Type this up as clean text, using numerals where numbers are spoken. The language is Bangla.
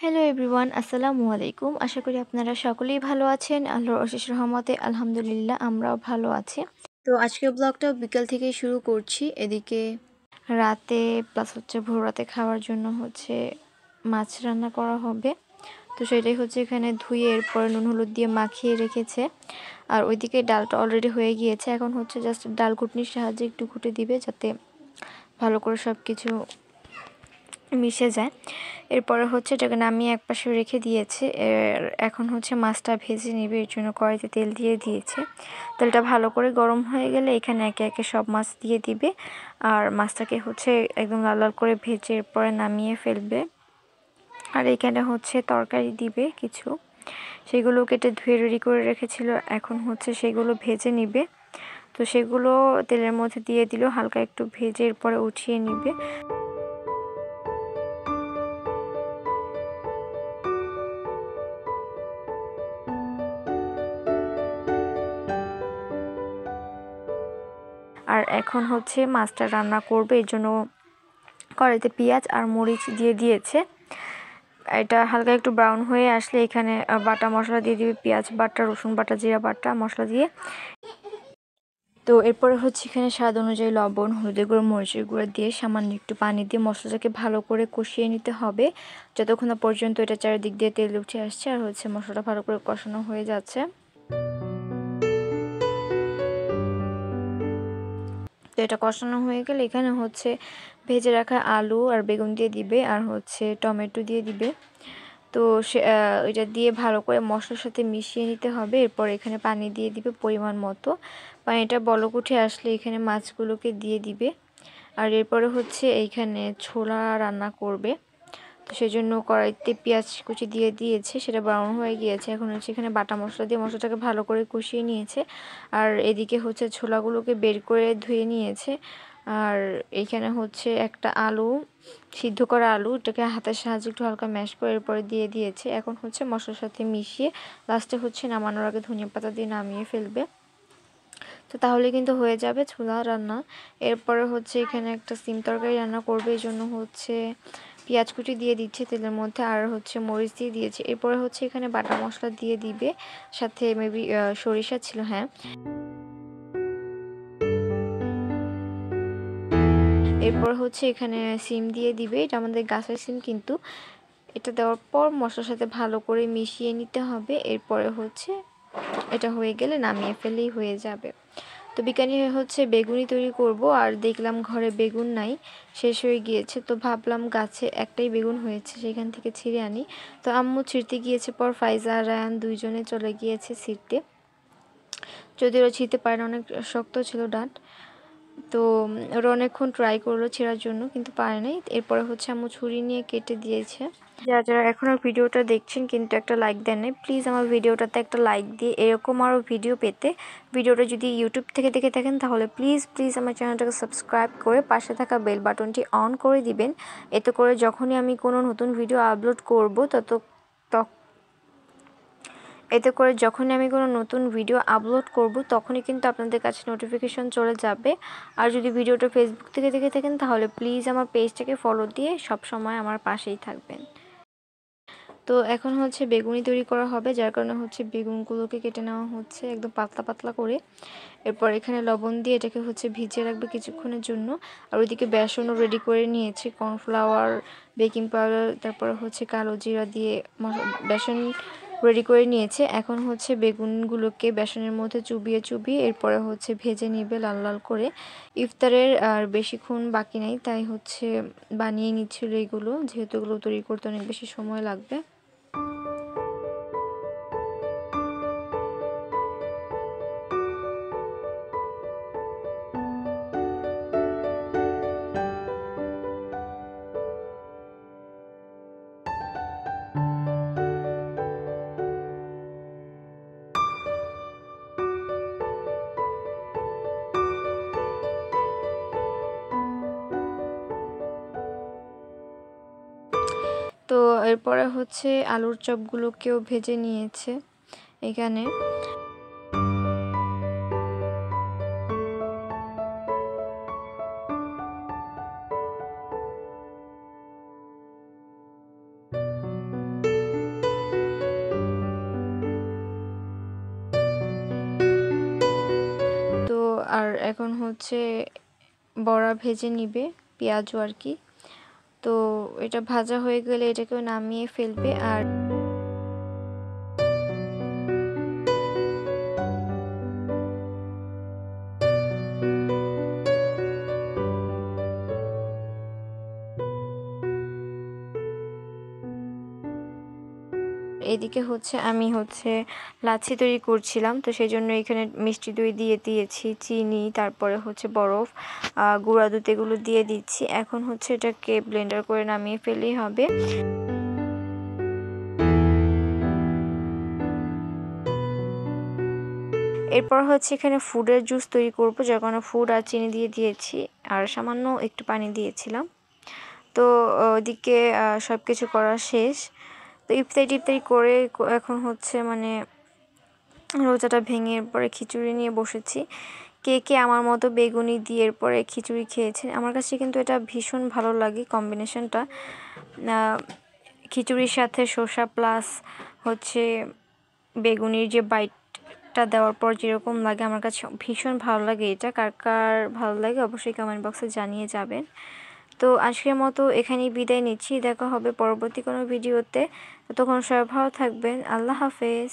হ্যালো এভরিওয়ান, আসসালামু আলাইকুম। আশা করি আপনারা সকলেই ভালো আছেন। আল্লাহর অশেষ রহমতে আলহামদুলিল্লাহ আমরাও ভালো আছি। তো আজকের ব্লগটা বিকাল থেকেই শুরু করছি। এদিকে রাতে প্লাস ভোর রাতে খাওয়ার জন্য মাছ রান্না করা হবে। তো সেটাই এখানে ধুয়ে এরপর নুন হলুদ দিয়ে মাখিয়ে রেখেছে। আর ওইদিকে ডালটা অলরেডি হয়ে গিয়েছে। এখন জাস্ট ডাল ঘুটনির সাহায্যে একটু ঘুটে দিবে, যাতে ভালো করে সব কিছু মিশে যায়। এরপরে এটাকে নামিয়ে একপাশে রেখে দিয়েছে। এখন মাছটা ভেজে নেবে, এর জন্য কড়াইতে তেল দিয়ে দিয়েছে। তেলটা ভালো করে গরম হয়ে গেলে এখানে একে একে সব মাছ দিয়ে দিবে। আর মাছটাকে একদম লাল লাল করে ভেজে এরপরে নামিয়ে ফেলবে। আর এখানে তরকারি দিবে কিছু, সেগুলো কেটে ধুয়ে রেডি করে রেখেছিল। এখন সেগুলো ভেজে নিবে। তো সেগুলো তেলের মধ্যে দিয়ে দিল, হালকা একটু ভেজে এরপরে উঠিয়ে নিবে। আর এখন মাছটা রান্না করবে, এর জন্য কড়াইতে পেঁয়াজ আর মরিচ দিয়ে দিয়েছে। এটা হালকা একটু ব্রাউন হয়ে আসলে এখানে বাটা মশলা দিয়ে দিবে, পেঁয়াজ বাটা, রসুন বাটা, জিরা বাটা মশলা দিয়ে। তো এরপরে এখানে স্বাদ অনুযায়ী লবণ, হলুদের গুঁড়ো, মরিচের গুঁড়ো দিয়ে সামান্য একটু পানি দিয়ে মশলাটাকে ভালো করে কষিয়ে নিতে হবে, যতক্ষণ না পর্যন্ত এটা চারিদিক দিয়ে তেল উঠে আসছে আর মশলাটা ভালো করে কষানো হয়ে যাচ্ছে। তো এটা কষানো হয়ে গেলে এখানে ভেজে রাখা আলু আর বেগুন দিয়ে দিবে, আর টমেটো দিয়ে দিবে। তো এটা দিয়ে ভালো করে মশলার সাথে মিশিয়ে নিতে হবে। এরপর এখানে পানি দিয়ে দিবে পরিমাণ মতো। পানিটা বলক উঠে আসলে এখানে মাছগুলোকে দিয়ে দিবে। আর এরপরে এইখানে ছোলা রান্না করবে। তো সেই জন্য কড়াইতে পেঁয়াজ কুচি দিয়ে দিয়েছে, সেটা ব্রাউন হয়ে গিয়েছে। এখন এখানে বাটা মশলা দিয়ে মশলাটাকে ভালো করে কষিয়ে নিয়েছে। আর এদিকে ছোলাগুলোকে বের করে ধুয়ে নিয়েছে। আর এইখানে একটা আলু, সিদ্ধ করা আলু, এটাকে হাতের সাহায্যে একটু হালকা ম্যাশ করে এরপরে দিয়ে দিয়েছে। এখন মশলার সাথে মিশিয়ে লাস্টে নামানোর আগে ধনিয়া পাতা দিয়ে নামিয়ে ফেলবে। তো তাহলে কিন্তু হয়ে যাবে ছোলা রান্না। এরপরে এখানে একটা সিম তরকারি রান্না করবে, এই জন্য পেঁয়াজ কুচি দিয়ে দিচ্ছে তেলের মধ্যে, আর মরিচ দিয়ে দিয়েছে। এরপরে এখানে বাটা মশলা দিয়ে দিবে, সাথে মেবি সরিষা ছিল, হ্যাঁ। এরপর এখানে সিম দিয়ে দিবে, এটা আমাদের গাছের সিম কিন্তু। এটা দেওয়ার পর মশলার সাথে ভালো করে মিশিয়ে নিতে হবে। এরপরে এটা হয়ে গেলে নামিয়ে ফেলেই হয়ে যাবে। তো বিকানি বেগুনি তৈরি করব, আর দেখলাম ঘরে বেগুন নাই, শেষ হয়ে গিয়েছে। তো ভাবলাম গাছে একটাই বেগুন হয়েছে, সেখান থেকে ছিঁড়ে আনি। তো আম্মু ছিঁড়তে গিয়েছে, পর ফাইজা আর রায়ান দুইজনে চলে গিয়েছে ছিঁড়তে। যদিও ছিঁড়তে পারে না, অনেক শক্ত ছিল ডাঁট। তো ওরা অনেকক্ষণ ট্রাই করলো ছেঁড়ার জন্য, কিন্তু পারে নাই। এরপরে আম্মু ছুরি নিয়ে কেটে দিয়েছে। যারা যারা এখনও ভিডিওটা দেখছেন কিন্তু একটা লাইক দেন নাই, প্লিজ আমার ভিডিওটাতে একটা লাইক দিয়ে এরকম আরও ভিডিও পেতে, ভিডিওটা যদি ইউটিউব থেকে দেখে থাকেন তাহলে প্লিজ প্লিজ আমার চ্যানেলটাকে সাবস্ক্রাইব করে পাশে থাকা বেল বাটনটি অন করে দিবেন। এতে করে যখনই আমি কোনো নতুন ভিডিও আপলোড করব তখনই কিন্তু আপনাদের কাছে নোটিফিকেশন চলে যাবে। আর যদি ভিডিওটা ফেসবুক থেকে দেখে থাকেন তাহলে প্লিজ আমার পেজটাকে ফলো দিয়ে সব সময় আমার পাশেই থাকবেন। তো এখন বেগুনি তৈরি করা হবে, যার কারণে বেগুনগুলোকে কেটে নেওয়া হচ্ছে একদম পাতলা পাতলা করে। এরপর এখানে লবণ দিয়ে এটাকে ভিজিয়ে রাখবে কিছুক্ষণের জন্য। আর ওইদিকে বেসনও রেডি করে নিয়েছি, কর্নফ্লাওয়ার, বেকিং পাউডার, তারপরে কালো জিরা দিয়ে বেসন রেডি করে নিয়েছে। এখন বেগুনগুলোকে বেসনের মধ্যে চুবিয়ে চুবিয়ে এরপরে ভেজে নিবে লাল লাল করে। ইফতারের আর বেশিক্ষণ বাকি নেই, তাই বানিয়ে নিচ্ছিল এগুলো, যেহেতু এগুলো তৈরি করতে অনেক বেশি সময় লাগবে। তো এরপরে আলুর চপগুলোকেও ভেজে নিয়েছে এখানে। আর এখন হচ্ছে বড়া ভেজে নিবে, পেঁয়াজও আর কি। তো এটা ভাজা হয়ে গেলে এটাকেও নামিয়ে ফেলবে। আর এদিকে হচ্ছে আমি লাচ্ছি তৈরি করছিলাম, তো সেই জন্য এখানে মিষ্টি দই দিয়ে দিয়েছি, চিনি, তারপরে হচ্ছে বরফ, গুঁড়া দুধ, এগুলো দিয়ে দিচ্ছি। এখন হচ্ছে এটাকে ব্লেন্ডার করে নামিয়ে ফেললেই হবে। এরপর হচ্ছে এখানে ফুডের জুস তৈরি করব, যার কারণে ফুড আর চিনি দিয়ে দিয়েছি, আর সামান্য একটু পানি দিয়েছিলাম। তো ওদিকে সব কিছু করা শেষ। তো ইফতারি করে এখন হচ্ছে মানে রোজাটা ভেঙে এরপরে খিচুড়ি নিয়ে বসেছি। কে কে আমার মতো বেগুনি দিয়ে এরপরে খিচুড়ি খেয়েছে? আমার কাছে কিন্তু এটা ভীষণ ভালো লাগে কম্বিনেশনটা। খিচুড়ির সাথে শসা প্লাস হচ্ছে বেগুনির যে বাইটটা দেওয়ার পর যেরকম লাগে, আমার কাছে ভীষণ ভালো লাগে এটা। কার কার ভালো লাগে অবশ্যই কমেন্ট বক্সে জানিয়ে যাবেন। তো আজকের মতো এখানেই বিদায় নিচ্ছি, দেখা হবে পরবর্তী কোনো ভিডিওতে। ততক্ষণ সবাই ভালো থাকবেন, আল্লাহ হাফেজ।